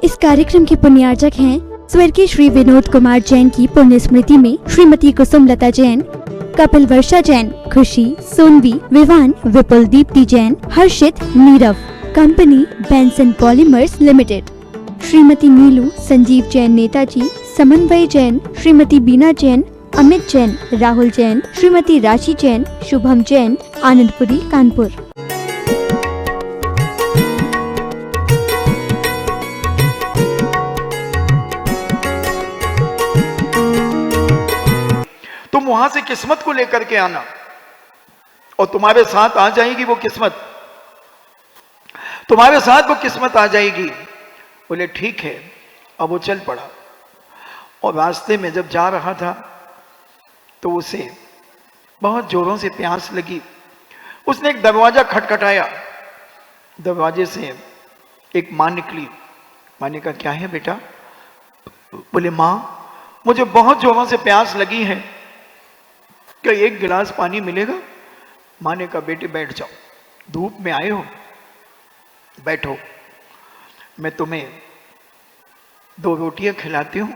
इस कार्यक्रम के पुण्यार्चक हैं स्वर्गीय श्री विनोद कुमार जैन की पुण्य स्मृति में Shrimati Kusumlata Jain, Kapil Varsha Jain, Khushi, Sonvi, Vivaan, Vipul Deepti Jain, Harshit, Neerav. Company Benson polymers limited. Shrimati Neelu, Sanjeev Jain Netaji, Samanvay Jain, Shrimati बीना जैन, अमित जैन, राहुल जैन, श्रीमती राशि जैन, शुभम जैन, आनंदपुरी, कानपुर। तुम वहां से किस्मत को लेकर के आना और तुम्हारे साथ आ जाएगी वो किस्मत, तुम्हारे साथ वो किस्मत आ जाएगी। बोले ठीक है। अब वो चल पड़ा और रास्ते में जब जा रहा था तो उसे बहुत जोरों से प्यास लगी। उसने एक दरवाजा खटखटाया। दरवाजे से एक मां निकली। मां ने कहा क्या है बेटा? बोले मां, मुझे बहुत जोरों से प्यास लगी है, क्या एक गिलास पानी मिलेगा? मां ने कहा बेटे बैठ जाओ, धूप में आए हो, बैठो, मैं तुम्हें 2 रोटियां खिलाती हूं,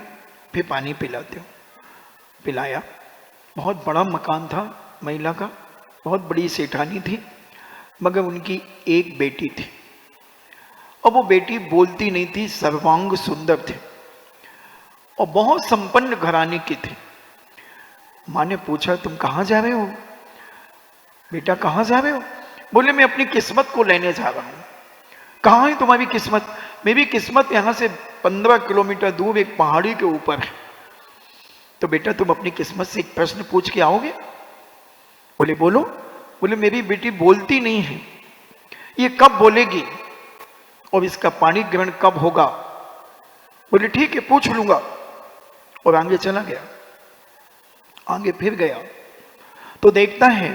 फिर पानी पिलाती हूं। पिलाया। बहुत बड़ा मकान था महिला का, बहुत बड़ी सेठानी थी, मगर उनकी एक बेटी थी और वो बेटी बोलती नहीं थी, सर्वांग सुंदर थी और बहुत संपन्न घराने की थी। मां ने पूछा तुम कहां जा रहे हो बेटा, कहां जा रहे हो? बोले मैं अपनी किस्मत को लेने जा रहा हूं। कहां है तुम्हारी किस्मत? मेरी किस्मत यहां से 15 किलोमीटर दूर एक पहाड़ी के ऊपर है। तो बेटा तुम अपनी किस्मत से एक प्रश्न पूछ के आओगे? बोले बोलो। बोले मेरी बेटी बोलती नहीं है, ये कब बोलेगी और इसका पानी ग्रहण कब होगा? बोले ठीक है, पूछ लूंगा। और आगे चला गया। आगे फिर गया तो देखता है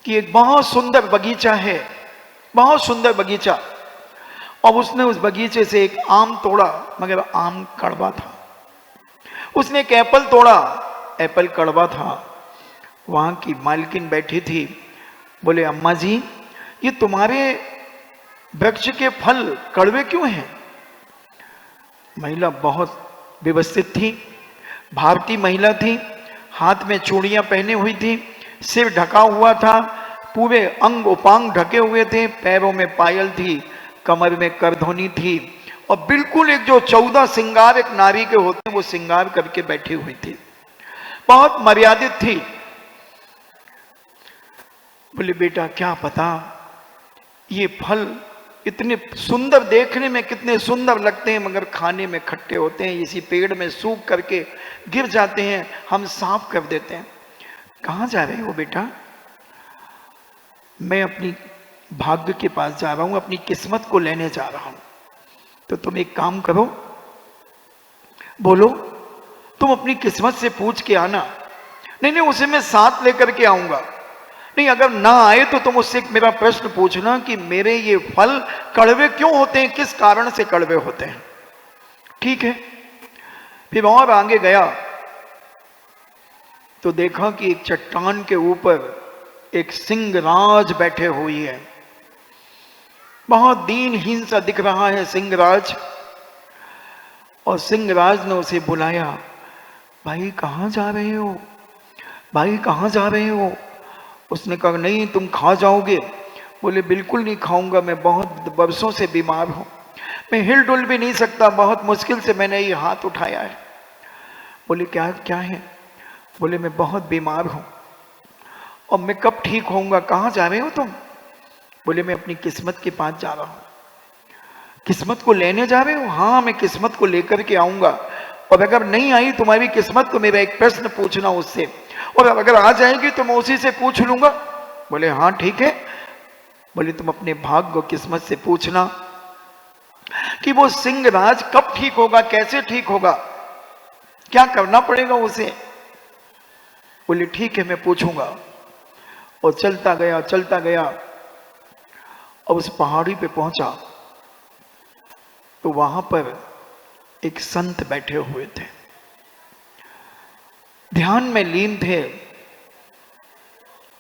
कि एक बहुत सुंदर बगीचा है, बहुत सुंदर बगीचा। और उसने उस बगीचे से एक आम तोड़ा, मगर आम कड़वा था। उसने एक एप्पल तोड़ा, एप्पल कड़वा था। वहां की मालकिन बैठी थी। बोले अम्मा जी, ये तुम्हारे वृक्ष के फल कड़वे क्यों हैं? महिला बहुत व्यवस्थित थी, भारतीय महिला थी, हाथ में चूड़ियां पहने हुई थी, सिर ढका हुआ था, पूरे अंग उपांग ढके हुए थे, पैरों में पायल थी, कमर में करधोनी थी और बिल्कुल एक जो 14 श्रृंगार एक नारी के होते हैं वो श्रृंगार करके बैठी हुई थी, बहुत मर्यादित थी। बोले बेटा क्या पता ये फल इतने सुंदर, देखने में कितने सुंदर लगते हैं, मगर खाने में खट्टे होते हैं, इसी पेड़ में सूख करके गिर जाते हैं, हम साफ कर देते हैं। कहां जा रहे हो बेटा? मैं अपनी भाग्य के पास जा रहा हूं, अपनी किस्मत को लेने जा रहा हूं। तो तुम एक काम करो, बोलो, तुम अपनी किस्मत से पूछ के आना। नहीं नहीं, उसे मैं साथ लेकर के आऊंगा। नहीं, अगर ना आए तो तुम उससे मेरा प्रश्न पूछना कि मेरे ये फल कड़वे क्यों होते हैं, किस कारण से कड़वे होते हैं। ठीक है। फिर और आगे गया तो देखा कि एक चट्टान के ऊपर एक सिंहराज बैठे हुई है। बहुत दीनहीन सा दिख रहा है सिंहराज। और सिंहराज ने उसे बुलाया, भाई कहां जा रहे हो, भाई कहां जा रहे हो? उसने कहा नहीं तुम खा जाओगे। बोले बिल्कुल नहीं खाऊंगा, मैं बहुत बरसों से बीमार हूं, मैं हिल डुल भी नहीं सकता, बहुत मुश्किल से मैंने ये हाथ उठाया है। बोले क्या क्या है? बोले मैं बहुत बीमार हूं और मैं कब ठीक होऊंगा। कहां जा रहे हो तुम? बोले मैं अपनी किस्मत के पास जा रहा हूं। किस्मत को लेने जा रहे हो? हाँ, मैं किस्मत को लेकर के आऊंगा और अगर नहीं आई तुम्हारी किस्मत तो मेरा एक प्रश्न पूछना उससे, और अगर आ जाएगी तो मैं उसी से पूछ लूंगा। बोले हाँ ठीक है। बोले तुम अपने भाग्य को किस्मत से पूछना कि वो सिंहराज कब ठीक होगा, कैसे ठीक होगा, क्या करना पड़ेगा उसे। बोले ठीक है, मैं पूछूंगा। और चलता गया, चलता गया और उस पहाड़ी पे पहुंचा तो वहां पर एक संत बैठे हुए थे, ध्यान में लीन थे।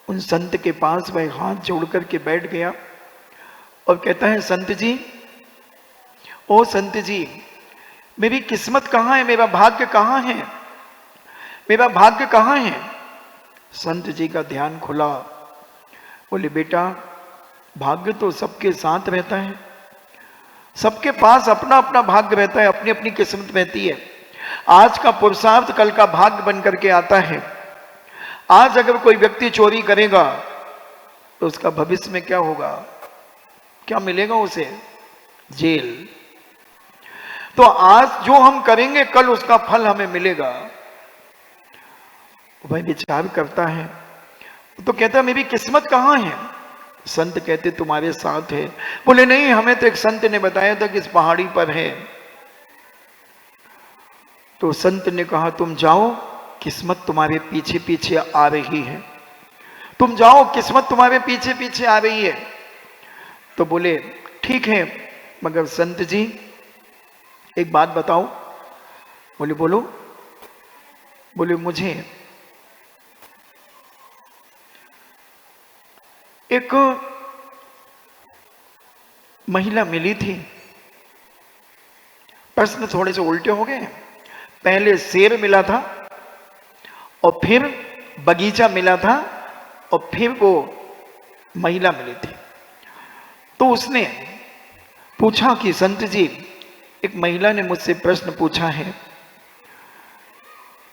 उन संत के पास वह हाथ जोड़ करके बैठ गया और कहता है संत जी, ओ संत जी, मेरी किस्मत कहाँ है, मेरा भाग्य कहाँ है, मेरा भाग्य कहाँ है। संत जी का ध्यान खुला, बोले बेटा भाग्य तो सबके साथ रहता है, सबके पास अपना अपना भाग्य रहता है, अपनी अपनी किस्मत रहती है। आज का पुरुषार्थ कल का भाग्य बन करके आता है। आज अगर कोई व्यक्ति चोरी करेगा तो उसका भविष्य में क्या होगा, क्या मिलेगा उसे, जेल। तो आज जो हम करेंगे कल उसका फल हमें मिलेगा। भाई विचार करता है तो कहता है मेरी किस्मत कहाँ है। संत कहते तुम्हारे साथ है। बोले नहीं, हमें तो एक संत ने बताया था कि इस पहाड़ी पर है। तो संत ने कहा तुम जाओ, किस्मत तुम्हारे पीछे पीछे आ रही है, तुम जाओ, किस्मत तुम्हारे पीछे पीछे आ रही है। तो बोले ठीक है, मगर संत जी एक बात बताओ। बोले बोलो। बोले मुझे एक महिला मिली थी। प्रश्न थोड़े से उल्टे हो गए। पहले शेर मिला था और फिर बगीचा मिला था और फिर वो महिला मिली थी। तो उसने पूछा कि संत जी, एक महिला ने मुझसे प्रश्न पूछा है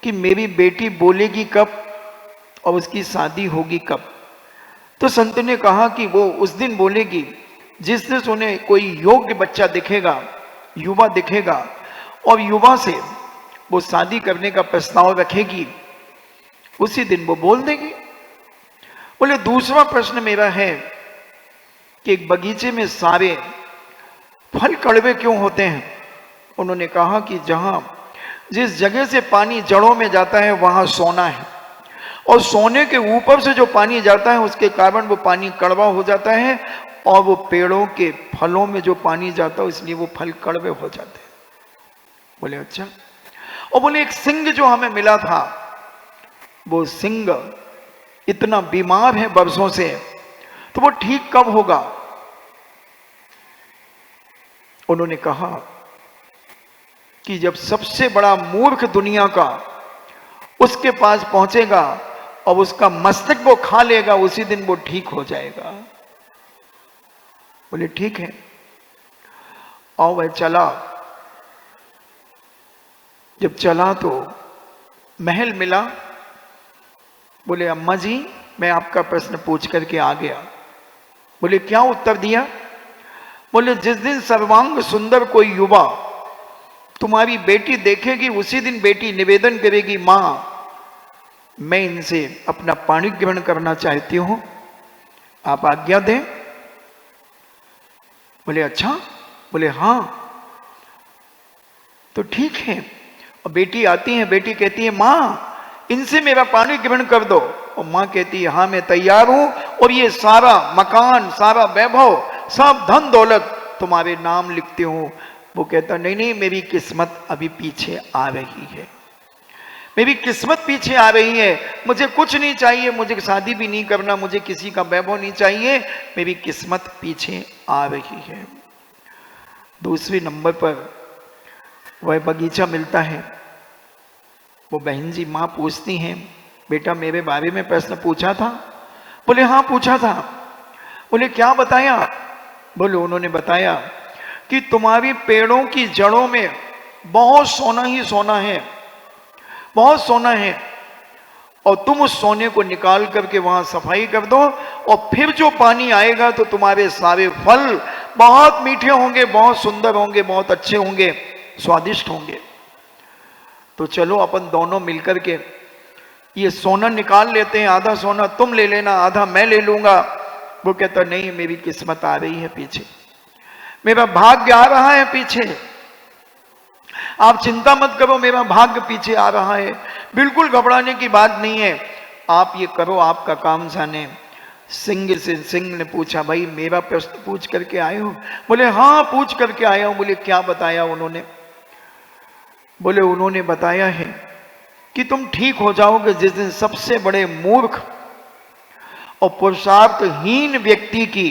कि मेरी बेटी बोलेगी कब और उसकी शादी होगी कब। तो संत ने कहा कि वो उस दिन बोलेगी जिस दिन उन्हें कोई योग्य बच्चा दिखेगा, युवा दिखेगा, और युवा से वो शादी करने का प्रस्ताव रखेगी, उसी दिन वो बोल देगी। बोले दूसरा प्रश्न मेरा है कि एक बगीचे में सारे फल कड़वे क्यों होते हैं। उन्होंने कहा कि जहां जिस जगह से पानी जड़ों में जाता है वहां सोना है, और सोने के ऊपर से जो पानी जाता है उसके कारण वो पानी कड़वा हो जाता है, और वो पेड़ों के फलों में जो पानी जाता है इसलिए वो फल कड़वे हो जाते हैं। बोले अच्छा। और बोले एक सिंह जो हमें मिला था, वो सिंह इतना बीमार है बरसों से, तो वो ठीक कब होगा। उन्होंने कहा कि जब सबसे बड़ा मूर्ख दुनिया का उसके पास पहुंचेगा और उसका मस्तक वो खा लेगा, उसी दिन वो ठीक हो जाएगा। बोले ठीक है। और वह चला। जब चला तो महल मिला। बोले अम्मा जी, मैं आपका प्रश्न पूछ करके आ गया। बोले क्या उत्तर दिया। बोले जिस दिन सर्वांग सुंदर कोई युवा तुम्हारी बेटी देखेगी, उसी दिन बेटी निवेदन करेगी, मां मैं इनसे अपना पानी ग्रहण करना चाहती हूं, आप आज्ञा दें। बोले अच्छा। बोले हाँ। तो ठीक है। और बेटी आती है, बेटी कहती है मां इनसे मेरा पानी ग्रहण कर दो। और मां कहती है हाँ मैं तैयार हूं, और ये सारा मकान, सारा वैभव, सब धन दौलत तुम्हारे नाम लिखते हूं। वो कहता नहीं नहीं, मेरी किस्मत अभी पीछे आ रही है, मेरी किस्मत पीछे आ रही है, मुझे कुछ नहीं चाहिए, मुझे शादी भी नहीं करना, मुझे किसी का वैभव नहीं चाहिए, मेरी किस्मत पीछे आ रही है। दूसरे नंबर पर वह बगीचा मिलता है। वो बहन जी माँ पूछती हैं बेटा मेरे बारे में प्रश्न पूछा था। बोले हाँ पूछा था। बोले क्या बताया। बोले उन्होंने बताया कि तुम्हारी पेड़ों की जड़ों में बहुत सोना ही सोना है, बहुत सोना है, और तुम उस सोने को निकाल करके वहां सफाई कर दो, और फिर जो पानी आएगा तो तुम्हारे सारे फल बहुत मीठे होंगे, बहुत सुंदर होंगे, बहुत अच्छे होंगे, स्वादिष्ट होंगे। तो चलो अपन दोनों मिलकर के ये सोना निकाल लेते हैं, आधा सोना तुम ले लेना, आधा मैं ले लूंगा। वो कहता नहीं, मेरी किस्मत आ रही है पीछे, मेरा भाग्य आ रहा है पीछे, आप चिंता मत करो, मेरा भाग्य पीछे आ रहा है, बिल्कुल घबराने की बात नहीं है, आप ये करो, आपका काम जाने। सिंह ने पूछा भाई मेरा प्रश्न पूछ करके आए हो। बोले हाँ पूछ करके आया हूं। बोले क्या बताया उन्होंने। बोले उन्होंने बताया है कि तुम ठीक हो जाओगे जिस दिन सबसे बड़े मूर्ख और पुरुषार्थहीन व्यक्ति की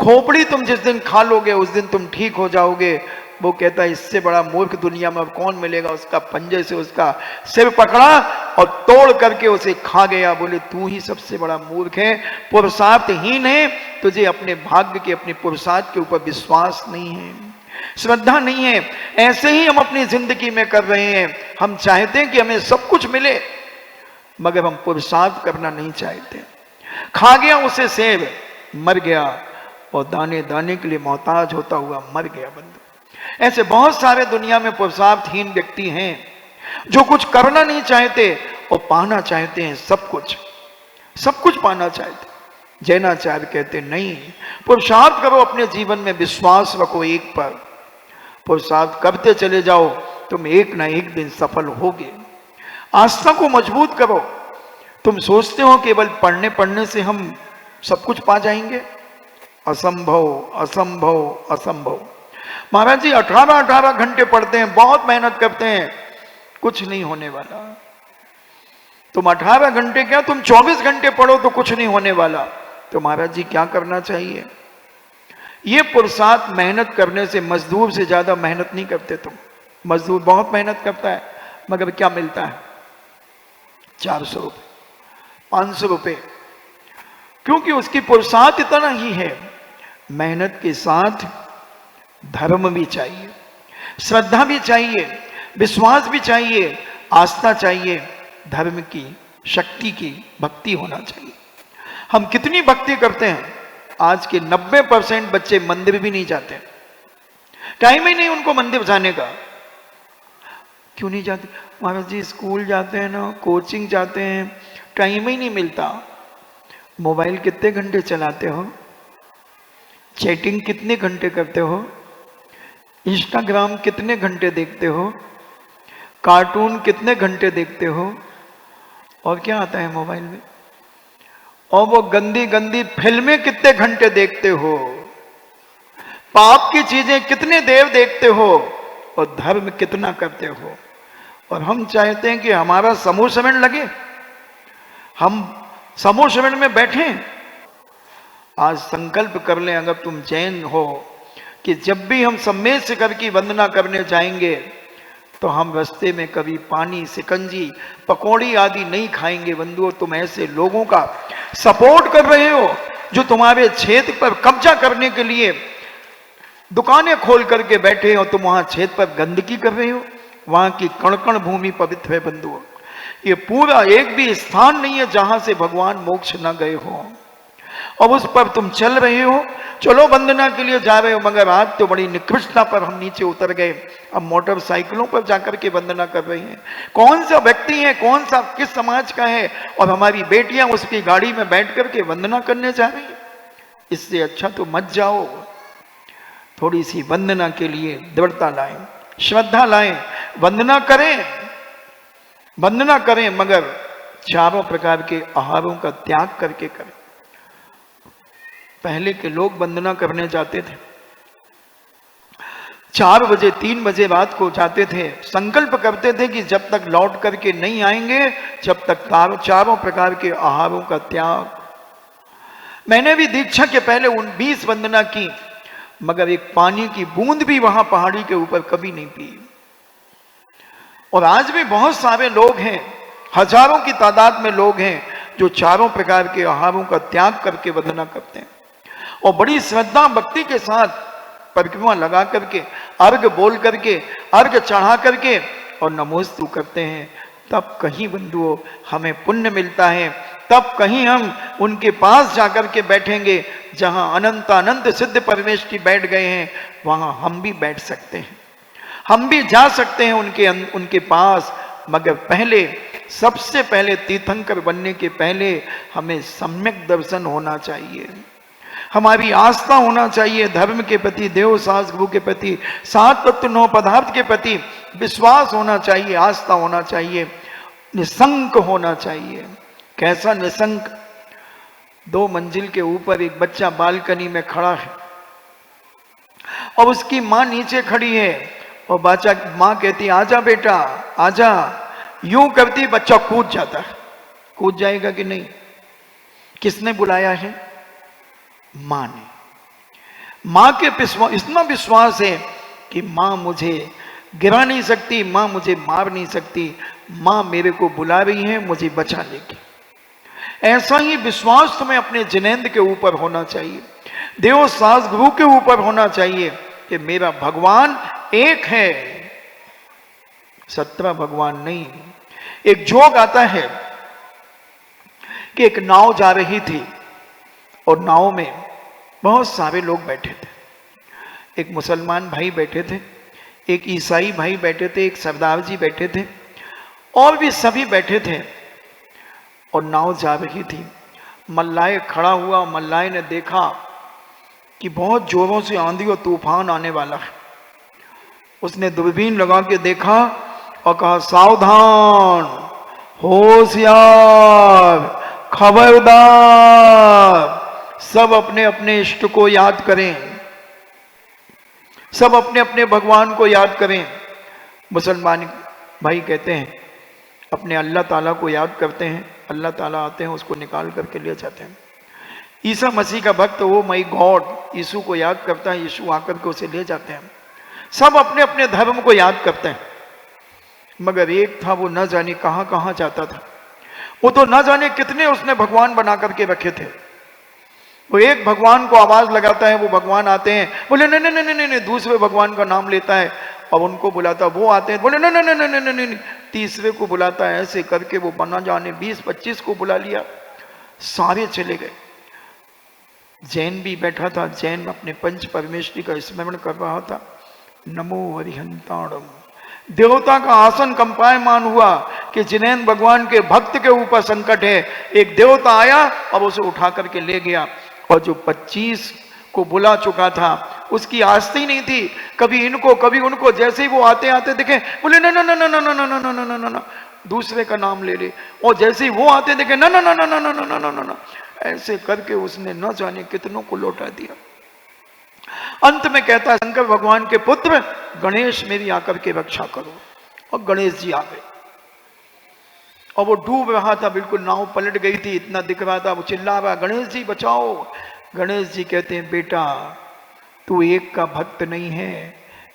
खोपड़ी तुम जिस दिन खा लोगे, उस दिन तुम ठीक हो जाओगे, वो कहता है इससे बड़ा मूर्ख दुनिया में अब कौन मिलेगा। उसका पंजे से उसका सिर पकड़ा और तोड़ करके उसे खा गया। बोले तू ही सबसे बड़ा मूर्ख है, पुरुषार्थहीन है, तुझे अपने भाग्य के, अपने पुरुषार्थ के ऊपर विश्वास नहीं है, श्रद्धा नहीं है। ऐसे ही हम अपनी जिंदगी में कर रहे हैं। हम चाहते हैं कि हमें सब कुछ मिले, मगर हम पुरुषार्थ करना नहीं चाहते। खा गया उसे सेब, मर गया, और दाने दाने के लिए मोहताज होता हुआ मर गया। बंधु, ऐसे बहुत सारे दुनिया में पुरुषार्थहीन व्यक्ति हैं जो कुछ करना नहीं चाहते और पाना चाहते हैं सब कुछ, सब कुछ पाना चाहते। जैनाचार्य कहते नहीं, पुरुषार्थ करो, अपने जीवन में विश्वास रखो एक पर, पुरुषार्थ करते चले जाओ, तुम एक ना एक दिन सफल होगे। आस्था को मजबूत करो। तुम सोचते हो केवल पढ़ने पढ़ने से हम सब कुछ पा जाएंगे? असंभव, असंभव, असंभव। महाराज जी 18-18 घंटे पढ़ते हैं, बहुत मेहनत करते हैं, कुछ नहीं होने वाला। तुम 18 घंटे क्या, तुम 24 घंटे पढ़ो तो कुछ नहीं होने वाला। तो महाराज जी क्या करना चाहिए? ये पुरुषार्थ मेहनत करने से, मजदूर से ज्यादा मेहनत नहीं करते तुम। मजदूर बहुत मेहनत करता है, मगर क्या मिलता है? 400 रुपये, 500 रुपये, क्योंकि उसकी पुरुषार्थ इतना ही है। मेहनत के साथ धर्म भी चाहिए, श्रद्धा भी चाहिए, विश्वास भी चाहिए, आस्था चाहिए, धर्म की, शक्ति की, भक्ति होना चाहिए। हम कितनी भक्ति करते हैं, आज के 90% बच्चे मंदिर भी नहीं जाते। टाइम ही नहीं उनको मंदिर जाने का। क्यों नहीं जाते? महाराज जी स्कूल जाते हैं ना, कोचिंग जाते हैं, टाइम ही नहीं मिलता। मोबाइल कितने घंटे चलाते हो? चैटिंग कितने घंटे करते हो? इंस्टाग्राम कितने घंटे देखते हो? कार्टून कितने घंटे देखते हो? और क्या आता है मोबाइल में? और वो गंदी गंदी फिल्में कितने घंटे देखते हो? पाप की चीजें कितने देर देखते हो? और धर्म कितना करते हो? और हम चाहते हैं कि हमारा समूह श्रवण लगे, हम समूह श्रवण में बैठे। आज संकल्प कर लें, अगर तुम जैन हो, कि जब भी हम सम्मेद शिखर की वंदना करने जाएंगे तो हम रास्ते में कभी पानी, सिकंजी, पकौड़ी आदि नहीं खाएंगे। बंधुओं, तुम ऐसे लोगों का सपोर्ट कर रहे हो जो तुम्हारे क्षेत्र पर कब्जा करने के लिए दुकानें खोल करके बैठे हो। तुम वहां क्षेत्र पर गंदगी कर रहे हो। वहां की कण कण भूमि पवित्र है बंधुओं। ये पूरा एक भी स्थान नहीं है जहां से भगवान मोक्ष न गए हो, और उस पर तुम चल रहे हो। चलो वंदना के लिए जा रहे हो, मगर आज तो बड़ी निकृष्टता पर हम नीचे उतर गए। अब मोटरसाइकिलों पर जाकर के वंदना कर रहे हैं। कौन सा व्यक्ति है, कौन सा किस समाज का है, और हमारी बेटियां उसकी गाड़ी में बैठ करके वंदना करने जा रही है। इससे अच्छा तो मत जाओ। थोड़ी सी वंदना के लिए दृढ़ता लाएं, श्रद्धा लाएं, वंदना करें, वंदना करें, मगर चारों प्रकार के आहारों का त्याग करके करें। पहले के लोग वंदना करने जाते थे, 4 बजे 3 बजे रात को जाते थे, संकल्प करते थे कि जब तक लौट करके नहीं आएंगे, जब तक चारों प्रकार के आहारों का त्याग। मैंने भी दीक्षा के पहले 20 वंदना की, मगर एक पानी की बूंद भी वहां पहाड़ी के ऊपर कभी नहीं पी। और आज भी बहुत सारे लोग हैं, हजारों की तादाद में लोग हैं जो चारों प्रकार के आहारों का त्याग करके वंदना करते हैं, और बड़ी श्रद्धा भक्ति के साथ परिक्रमा लगा करके, अर्घ बोल करके, अर्घ चढ़ा करके और नमोस्तु करते हैं। तब कहीं बंधुओं हमें पुण्य मिलता है, तब कहीं हम उनके पास जाकर के बैठेंगे जहां अनंत अनंत सिद्ध परमेष्ठी बैठ गए हैं, वहां हम भी बैठ सकते हैं, हम भी जा सकते हैं उनके पास। मगर पहले, सबसे पहले तीर्थंकर बनने के पहले हमें सम्यक दर्शन होना चाहिए, हमारी आस्था होना चाहिए धर्म के प्रति, देव शास्त्र गुरु के प्रति, 7 तत्व 9 पदार्थ के प्रति विश्वास होना चाहिए, आस्था होना चाहिए, निसंक होना चाहिए। कैसा निसंक? 2 मंजिल के ऊपर एक बच्चा बालकनी में खड़ा है और उसकी माँ नीचे खड़ी है, और माँ कहती आजा बेटा आजा। यूं करती बच्चा कूद जाता है। कूद जाएगा कि नहीं? किसने बुलाया है? माँ ने। माँ के इतना विश्वास है कि माँ मुझे गिरा नहीं सकती, माँ मुझे मार नहीं सकती, माँ मेरे को बुला रही है मुझे बचा लेगी। ऐसा ही विश्वास तुम्हें अपने जिनेंद्र के ऊपर होना चाहिए, देव सास गुरु के ऊपर होना चाहिए कि मेरा भगवान एक है, 17 भगवान नहीं। एक जोक आता है कि एक नाव जा रही थी और नाव में बहुत सारे लोग बैठे थे। एक मुसलमान भाई बैठे थे, एक ईसाई भाई बैठे थे, एक सरदार जी बैठे थे और भी सभी बैठे थे और नाव जा रही थी। मल्लाह खड़ा हुआ, मल्लाह ने देखा कि बहुत जोरों से आंधी और तूफान आने वाला है। उसने दूरबीन लगा के देखा और कहा सावधान, होशियार, खबरदार, सब अपने अपने इष्ट को याद करें, सब अपने अपने भगवान को याद करें। मुसलमान भाई कहते हैं अपने अल्लाह ताला को याद करते हैं, अल्लाह ताला आते हैं उसको निकाल करके ले जाते हैं। ईसा मसीह का भक्त वो माई गॉड यीशु को याद करता है, यीशु आकर के उसे ले जाते हैं। सब अपने अपने धर्म को याद करते हैं, मगर एक था वो न जाने कहां कहां जाता था। वो तो न जाने कितने उसने भगवान बना करके रखे थे। वो एक भगवान को आवाज लगाता है, वो भगवान आते हैं, बोले नहीं नहीं नहीं नहीं, दूसरे भगवान का नाम लेता है और उनको बुलाता, वो आते हैं, बोले नहीं नहीं नहीं नहीं नहीं, तीसरे को बुलाता है। ऐसे करके वो बना जाने 20-25 को बुला लिया, सारे चले गए। जैन भी बैठा था, जैन अपने पंच परमेश्वरी का स्मरण कर रहा था। नमो हरिहंताणम, देवता का आसन कंपायमान हुआ कि जिनेंद्र भगवान के भक्त के ऊपर संकट है। एक देवता आया और उसे उठा करके ले गया, और जो 25 को बुला चुका था उसकी आस्था ही नहीं थी, कभी इनको कभी उनको। जैसे ही वो आते आते देखे, बोले ना ना ना ना ना ना ना ना ना ना ना, दूसरे का नाम ले ले। और जैसे ही वो आते देखे, ना ना ना ना ना ना ना ना ना, ऐसे करके उसने न जाने कितनों को लौटा दिया। अंत में कहता है शंकर भगवान के पुत्र गणेश मेरी आकर के रक्षा करो, और गणेश जी आ गए। और वो डूब रहा था, बिल्कुल नाव पलट गई थी, इतना दिख रहा था। वो चिल्ला रहा गणेश जी बचाओ। गणेश जी कहते हैं बेटा तू एक का भक्त नहीं है,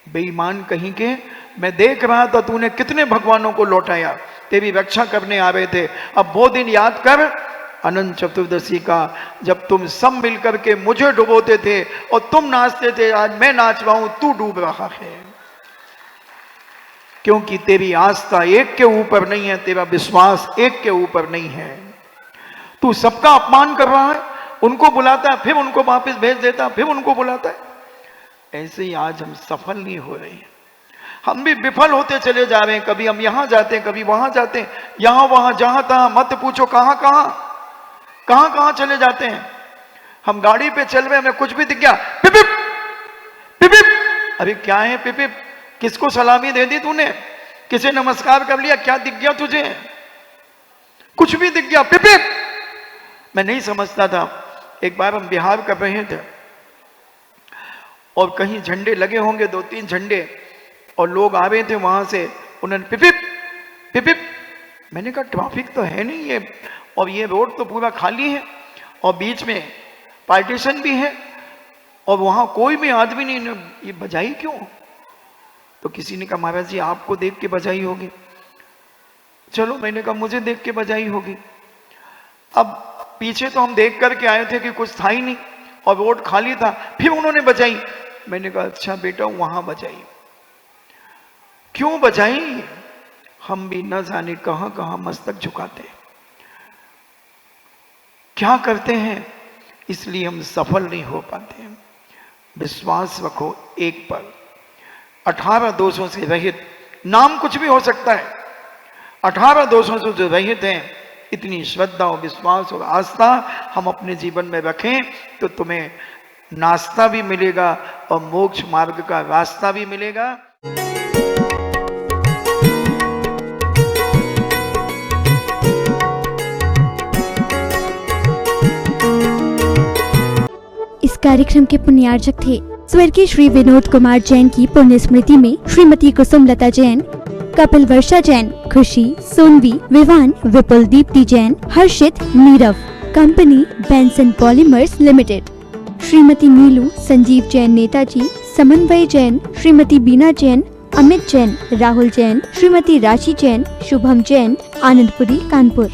बेईमान कहीं के। मैं देख रहा था तूने कितने भगवानों को लौटाया, तेरी रक्षा करने आ रहे थे। अब वो दिन याद कर अनंत चतुर्दशी का, जब तुम सब मिलकर के मुझे डुबोते थे और तुम नाचते थे। आज मैं नाच रहा हूं, तू डूब रहा है, क्योंकि तेरी आस्था एक के ऊपर नहीं है, तेरा विश्वास एक के ऊपर नहीं है। तू सबका अपमान कर रहा है, उनको बुलाता है फिर उनको वापस भेज देता, फिर उनको बुलाता है। ऐसे ही आज हम सफल नहीं हो रहे हैं, हम भी विफल होते चले जा रहे हैं। कभी हम यहां जाते हैं, कभी वहां जाते हैं, यहां वहां जहां तहां, मत पूछो कहां कहां चले जाते हैं। हम गाड़ी पे चल रहे, हमें कुछ भी दिख गया, पिपिप पिपिप, अरे क्या है पिपिप, किसको सलामी दे दी तूने, किसे नमस्कार कर लिया, क्या दिख गया तुझे, कुछ भी दिख गया पिपिप। मैं नहीं समझता था। एक बार हम बिहार कर रहे थे और कहीं झंडे लगे होंगे, 2-3 झंडे, और लोग आ रहे थे वहां से, उन्होंने पिपिप पिपिप। मैंने कहा ट्रैफिक तो है नहीं ये, और ये रोड तो पूरा खाली है और बीच में पार्टीशन भी है और वहां कोई भी आदमी नहीं, ये बजाई क्यों? तो किसी ने कहा महाराज जी आपको देख के बजाई होगी। चलो, मैंने कहा मुझे देख के बजाई होगी। अब पीछे तो हम देख करके आए थे कि कुछ था ही नहीं और रोड खाली था, फिर उन्होंने बजाई। मैंने कहा अच्छा बेटा वहां बजाई। क्यों बजाई? हम भी न जाने कहां कहां मस्तक झुकाते, क्या करते हैं, इसलिए हम सफल नहीं हो पाते हैं। विश्वास रखो एक पर, 18 दोषों से रहित, नाम कुछ भी हो सकता है, 18 दोषों से जो रहित हैं, इतनी श्रद्धा और विश्वास और आस्था हम अपने जीवन में रखें तो तुम्हें नाश्ता भी मिलेगा और मोक्ष मार्ग का रास्ता भी मिलेगा। इस कार्यक्रम के पुण्यार्चक थे स्वर्गीय श्री विनोद कुमार जैन की पुण्य स्मृति में Shrimati Kusumlata Jain, Kapil Varsha Jain, Khushi, Sonvi, Vivaan, Vipul Deepti Jain, Harshit, Neerav. Company Benson polymers limited. Shrimati Neelu Sanjeev Jain Netaji, Samanvay Jain, Shrimati बीना जैन, अमित जैन, राहुल जैन, श्रीमती राशि जैन, शुभम जैन, आनंदपुरी, कानपुर।